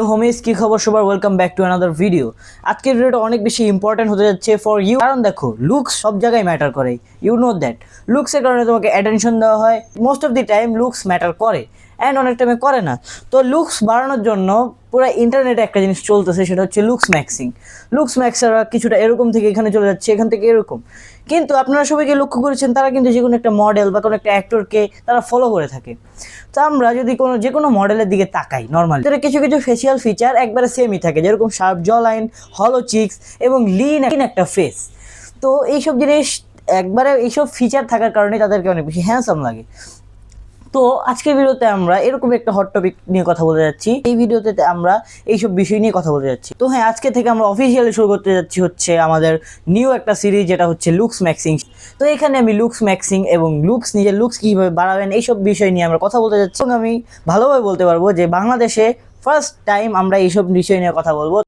হোমিস, কি খবর সবার? Welcome back to another video. আজকের ভিডিওটা অনেক বেশি ইম্পর্টেন্ট হতে যাচ্ছে ফর ইউ, কারণ দেখো লুকস সব জায়গায় ম্যাটার করে। ইউ নো দ্যাট লুকসের কারণে তোমাকে অ্যাটেনশন দেওয়া হয়। Most of the time looks matter করে অ্যান্ড অনেক টাইমে করে না। তো লুকস বাড়ানোর জন্য পুরো ইন্টারনেটে একটা জিনিস চলতেছে, সেটা হচ্ছে লুকস ম্যাক্সিং। লুকস ম্যাক্সাররা কিছুটা এরকম থেকে এখানে চলে যাচ্ছে, এখান থেকে এরকম। কিন্তু আপনারা সবাইকে লক্ষ্য করেছেন তারা কিন্তু যে কোনো একটা মডেল বা কোনো একটা অ্যাক্টরকে তারা ফলো করে থাকে। তো আমরা যদি যে কোনো মডেলের দিকে তাকাই, নর্মালি তাদের কিছু কিছু ফেসিয়াল ফিচার একবারে সেমই থাকে, যেরকম শার্প জ লাইন, হলো চিক্স এবং লিন একটা ফেস। তো এইসব জিনিস একবারে এইসব ফিচার থাকার কারণে তাদেরকে অনেক বেশি হ্যান্ডসাম লাগে। তো আজকের ভিডিওতে আমরা এরকম একটা হট টপিক নিয়ে কথা বলতে যাচ্ছি। এই ভিডিওতে আমরা এইসব বিষয় নিয়ে কথা বলতে যাচ্ছি। তো হ্যাঁ, আজকে থেকে আমরা অফিসিয়ালি শুরু করতে যাচ্ছি হচ্ছে আমাদের নিউ একটা সিরিজ, যেটা হচ্ছে লুকস ম্যাক্সিং। তো এখানে আমি লুকস ম্যাক্সিং এবং নিজের লুকস কীভাবে বাড়াবেন এইসব বিষয় নিয়ে আমরা কথা বলতে যাচ্ছি। এবং আমি ভালোভাবে বলতে পারবো যে বাংলাদেশে ফার্স্ট টাইম আমরা এইসব বিষয় নিয়ে কথা বলবো।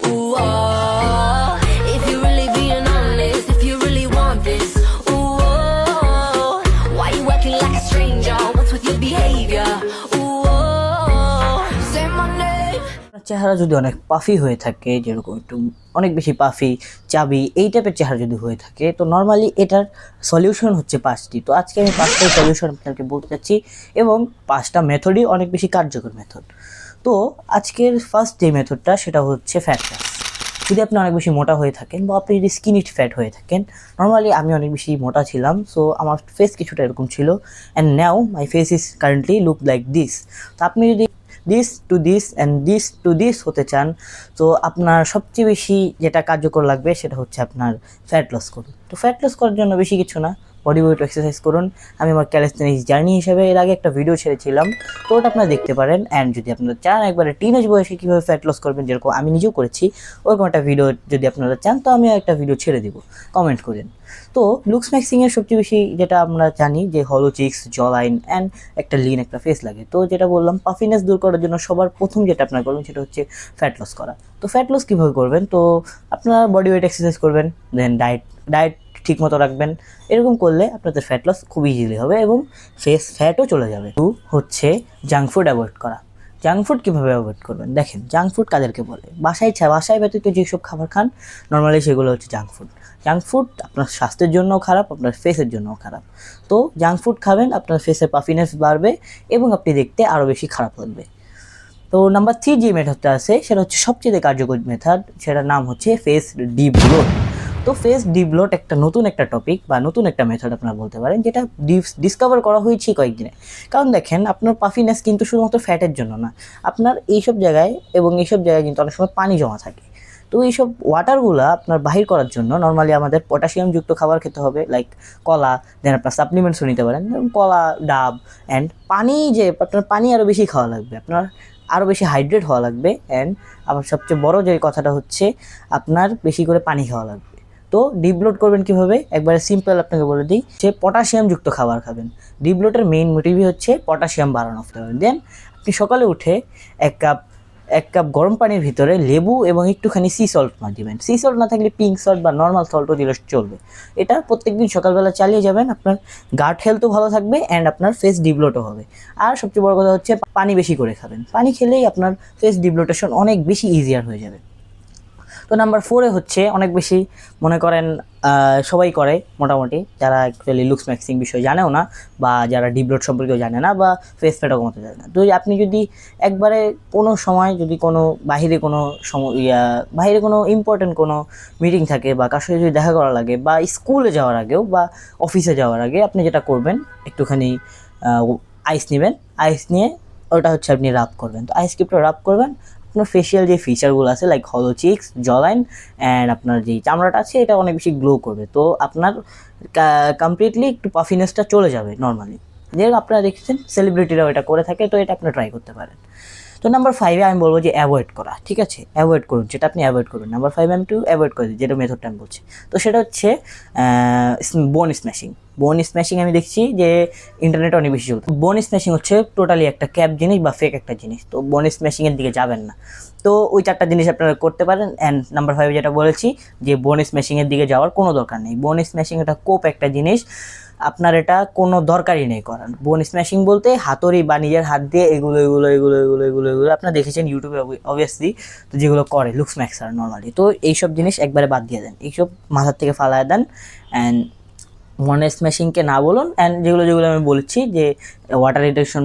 চেহারা যদি অনেক পাফি হয়ে থাকে, যেরকম একটু অনেক বেশি পাফি, চাবি, এই টাইপের চেহারা যদি হয়ে থাকে, তো নর্মালি এটার সলিউশন হচ্ছে 5টি। তো আজকে আমি 5টাই সলিউশন আপনাকে বলতে চাচ্ছি এবং 5টা মেথডই অনেক বেশি কার্যকর মেথড। তো আজকের ফার্স্ট যে মেথডটা সেটা হচ্ছে ফ্যাট লস। যদি আপনি অনেক বেশি মোটা হয়ে থাকেন বা আপনি যদি স্কিনি ফ্যাট হয়ে থাকেন, নর্মালি আমি অনেক বেশি মোটা ছিলাম, সো আমার ফেস কিছুটা এরকম ছিল, and now my face is currently look like this. তো আপনি যদি this to this and this to this হতে চান, তো আপনার সবচেয়ে বেশি যেটা কার্যকর লাগবে সেটা হচ্ছে আপনার ফ্যাট লস করুন। তো ফ্যাট লস করার জন্য বেশি কিছু না, বডি ওয়েট এক্সারসাইজ করুন। আমি আমার ক্যালিস্থেনিক্স জার্নি হিসেবে এর আগে একটা ভিডিও ছেড়েছিলাম, তো ওটা আপনারা দেখতে পারেন। অ্যান্ড যদি আপনারা চান একবারে টিনেজ বয়সে কীভাবে ফ্যাট লস করবেন, যেরকম আমি নিজেও করেছি, ওরকম একটা ভিডিও যদি আপনারা চান তো আমি একটা ভিডিও ছেড়ে দেবো, কমেন্ট করেন। তো লুকস ম্যাক্সিংয়ের সবচেয়ে বেশি যেটা আমরা জানি যে হলো চিক্স, জ লাইন অ্যান্ড একটা লিন একটা ফেস লাগে। তো যেটা বললাম, পাফিনেস দূর করার জন্য সবার প্রথম যেটা আপনারা করবেন সেটা হচ্ছে ফ্যাট লস করা। তো ফ্যাট লস কীভাবে করবেন? তো আপনারা বডি ওয়েট এক্সারসাইজ করবেন, দেন ডায়েট ঠিক মতো রাখবেন। এরকম করলে আপনাদের ফ্যাট লস খুব ইজিলি হবে এবং ফেস ফ্যাটও চলে যাবে। টু হচ্ছে জাঙ্ক ফুড অ্যাভয়েড করা। জাঙ্ক ফুড কীভাবে অ্যাভয়েড করবেন? দেখেন, জাঙ্ক ফুড কাদেরকে বলে? বাসায় ব্যতীত যেসব খাবার খান নর্মালি সেগুলো হচ্ছে জাঙ্ক ফুড। জাঙ্ক ফুড আপনার স্বাস্থ্যের জন্যও খারাপ, আপনার ফেসের জন্যও খারাপ। তো জাঙ্ক ফুড খাবেন, আপনার ফেসের পাফিনেস বাড়বে এবং আপনি দেখতে আরও বেশি খারাপ লাগবে। তো নাম্বার 3 যে মেথডটা আছে সেটা হচ্ছে সবচেয়ে কার্যকর মেথড, সেটার নাম হচ্ছে ফেস ডিব্লোট। তো ফেস ডিব্লোট একটা নতুন একটা টপিক বা নতুন একটা মেথড আপনারা বলতে পারেন, যেটা ডিসকভার করা হয়েছে কয়েকদিনে। কারণ দেখেন, আপনার পাফিনেস কিন্তু শুধুমাত্র ফ্যাটের জন্য না, আপনার এইসব জায়গায় কিন্তু অনেক সময় পানি জমা থাকে। তো এইসব ওয়াটারগুলো আপনার বাহির করার জন্য নর্মালি আমাদের পটাশিয়ামযুক্ত খাবার খেতে হবে, লাইক কলা, দেন আপনার সাপ্লিমেন্টসও নিতে পারেন, কলা, ডাব অ্যান্ড পানি। যে আপনার পানি আরও বেশি খাওয়া লাগবে, আপনার আরও বেশি হাইড্রেট হওয়া লাগবে। অ্যান্ড আমার সবচেয়ে বড় যে কথাটা হচ্ছে আপনার বেশি করে পানি খাওয়া লাগবে। তো ডিব্লোট করবেন কীভাবে? একবারে সিম্পল আপনাকে বলে দিই, যে পটাশিয়ামযুক্ত খাবার খাবেন। ডিব্লোটের মেইন মোটিভই হচ্ছে পটাশিয়াম বাড়ানো। দেন আপনি সকালে উঠে এক কাপ গরম পানির ভিতরে লেবু এবং একটুখানি সি সল্ট দিবেন। সি সল্ট না থাকলে পিঙ্ক সল্ট বা নর্মাল সল্টও দিলে চলবে। এটা প্রত্যেকদিন সকালবেলা চালিয়ে যাবেন, আপনার গাট হেলথও ভালো থাকবে অ্যান্ড আপনার ফেস ডিব্লোটও হবে। আর সবচেয়ে বড় কথা হচ্ছে পানি বেশি করে খাবেন। পানি খেলেই আপনার ফেস ডিব্লোটেশন অনেক বেশি ইজিয়ার হয়ে যাবে। তো নাম্বার 4 হচ্ছে অনেক বেশি মনে করেন সবাই করে মোটামুটি, যারা অ্যাকচুয়ালি লুকস ম্যাক্সিং বিষয় জানেও না বা যারা ডিব্লোট সম্পর্কেও জানে না বা ফেস ফ্যাটও কমাতে জানে না। তো আপনি যদি একবারে কোনো সময় যদি কোনো বাইরে কোনো ইম্পর্টেন্ট কোনো মিটিং থাকে বা কার সাথে যদি দেখা করা লাগে বা স্কুলে যাওয়ার আগেও বা অফিসে যাওয়ার আগে, আপনি যেটা করবেন একটুখানি আইস নেবেন। আইস নিয়ে ওটা হচ্ছে আপনি রাব করবেন। তো আইস কিউবটা রাব করবেন, আপনার ফেশিয়াল যে ফিচারগুলো আছে লাইক হলো চিক্স, জলাইন অ্যান্ড আপনার যে চামড়াটা আছে এটা অনেক বেশি গ্লো করবে। তো আপনার কমপ্লিটলি একটু পাফিনেসটা চলে যাবে নর্মালি। যেরকম আপনারা দেখেছেন সেলিব্রিটিরাও এটা করে থাকে, তো এটা আপনারা ট্রাই করতে পারেন। তো নাম্বার 5 আমি বলবো যে অ্যাভয়েড করা। ঠিক আছে, অ্যাভয়েড করুন, যেটা আপনি অ্যাভয়েড করুন। নাম্বার 5 আমি একটু অ্যাভয়েড করে দিই, যেটা মেথডটা আমি বলছি। তো সেটা হচ্ছে বোন স্ম্যাশিং। বোন স্ম্যাশিং আমি দেখছি যে ইন্টারনেটে অনেক বেশি চলছে। বোন স্ম্যাশিং হচ্ছে টোটালি একটা ক্যাপ জিনিস বা ফেক একটা জিনিস। তো বোন স্ম্যাশিংয়ের দিকে যাবেন না। তো ওই 4টা জিনিস আপনারা করতে পারেন। অ্যান্ড নাম্বার 5 যেটা বলেছি যে বোন স্ম্যাশিংয়ের দিকে যাওয়ার কোনো দরকার নেই। বোন স্ম্যাশিং এটা কোপ একটা জিনিস, আপনার এটা কোনো দরকারই নেই করার। বোন স্ম্যাশিং বলতে হাতুড়ি বা নিজের হাত দিয়ে এগুলো আপনারা দেখেছেন ইউটিউবে অবভিয়াসলি, তো যেগুলো করে লুকস ম্যাক্সার নর্মালি। তো এইসব জিনিস একবারে বাদ দিয়ে দেন, এইসব মাথার থেকে ফালায় দেন। অ্যান্ড মনে স্ম্যাশিংকে না বলুন। অ্যান্ড যেগুলো আমি বলছি যে ওয়াটার রিটেনশন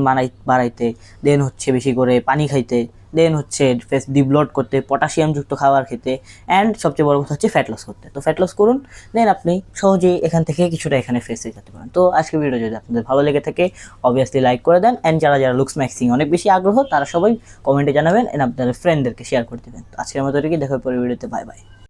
বাড়াইতে, দেন হচ্ছে বেশি করে পানি খাইতে, দেন হচ্ছে ফেস ডিভলট করতে, পটাশিয়ামযুক্ত খাবার খেতে, অ্যান্ড সবচেয়ে বড় কথা হচ্ছে ফ্যাট লস করতে। তো ফ্যাট লস করুন, দেন আপনি সহজেই এখান থেকে কিছুটা এখানে ফেসে যেতে পারেন। তো আজকের ভিডিও যদি আপনাদের ভালো লেগে থাকে অবভিয়াসলি লাইক করে দেন। অ্যান্ড যারা যারা লুকস ম্যাক্সিং অনেক বেশি আগ্রহ তারা সবাই কমেন্টে জানাবেন, অ্যান্ড আপনাদের ফ্রেন্ডদেরকে শেয়ার করে দেবেন। তো আজকের মতো কি দেখা পরে ভিডিওতে, বাই বাই।